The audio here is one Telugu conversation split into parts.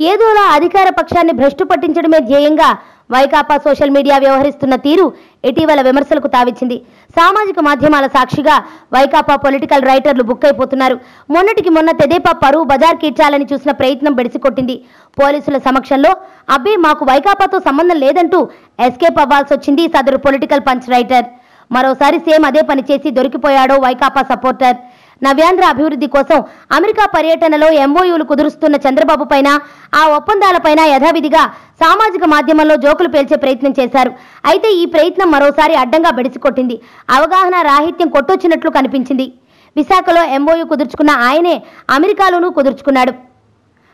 ఏదోలా అధికార పక్షాన్ని భ్రష్టు పట్టించడమే ధ్యేయంగా వైకాపా సోషల్ మీడియా వ్యవహరిస్తున్న తీరు ఇటీవల విమర్శలకు తావిచ్చింది. సామాజిక మాధ్యమాల సాక్షిగా వైకాపా పొలిటికల్ రైటర్లు బుక్కైపోతున్నారు. మొన్నటికి మొన్న తెదేపా పరువు బజార్ కీర్చాలని చూసిన ప్రయత్నం బెడిసికొట్టింది. పోలీసుల సమక్షంలో అబ్బే మాకు వైకాపాతో సంబంధం లేదంటూ ఎస్కేప్ అవ్వాల్సి వచ్చింది సదరు పొలిటికల్ పంచ్ రైటర్. మరోసారి సేమ్ అదే పని చేసి దొరికిపోయాడో వైకాపా సపోర్టర్. నవ్యాంధ్ర అభివృద్ధి కోసం అమెరికా పర్యటనలో ఎంఓయూలు కుదురుస్తున్న చంద్రబాబు పైన, ఆ ఒప్పందాలపైన యథావిధిగా సామాజిక మాధ్యమంలో జోకులు పేల్చే ప్రయత్నం చేశారు. అయితే ఈ ప్రయత్నం మరోసారి అడ్డంగా బెడిసికొట్టింది. అవగాహన రాహిత్యం కొట్టొచ్చినట్లు కనిపించింది. విశాఖలో ఎంఓయూ కుదుర్చుకున్న ఆయనే అమెరికాలోనూ కుదుర్చుకున్నాడు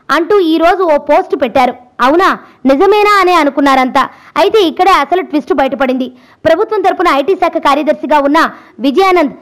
అంటూ ఈరోజు ఓ పోస్టు పెట్టారు. అవునా, నిజమేనా అనే అనుకున్నారంతా. అయితే ఇక్కడే అసలు ట్విస్ట్ బయటపడింది. ప్రభుత్వం తరపున ఐటీ శాఖ కార్యదర్శిగా ఉన్న విజయానంద్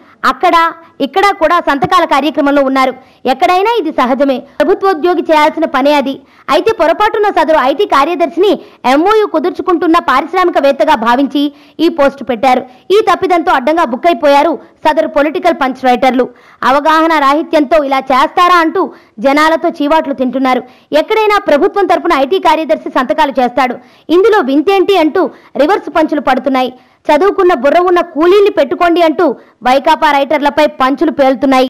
ఇక్కడ కూడా సంతకాల కార్యక్రమంలో ఉన్నారు. ఎక్కడైనా ఇది సహజమే, ప్రభుత్వోద్యోగి చేయాల్సిన పనే అది. అయితే పొరపాటున సదరు ఐటీ కార్యదర్శిని ఎంఓయూ కుదుర్చుకుంటున్న పారిశ్రామికవేత్తగా భావించి ఈ పోస్టు పెట్టారు. ఈ తప్పిదంతో అడ్డంగా బుక్కైపోయారు సదరు పొలిటికల్ పంచ్ రైటర్లు. అవగాహన రాహిత్యంతో ఇలా చేస్తారా అంటూ జనాలతో చీవాట్లు తింటున్నారు. ఎక్కడైనా ప్రభుత్వం తరపున ఐటీ కార్యదర్శి సంతకాలు చేస్తాడు, ఇందులో వింతేంటి అంటూ రివర్స్ పంచులు పడుతున్నాయి. చదువుకున్న బుర్ర ఉన్న కూలీల్ని పెట్టుకోండి అంటూ వైకాపా రైటర్లపై పంచులు పేలుతున్నాయి.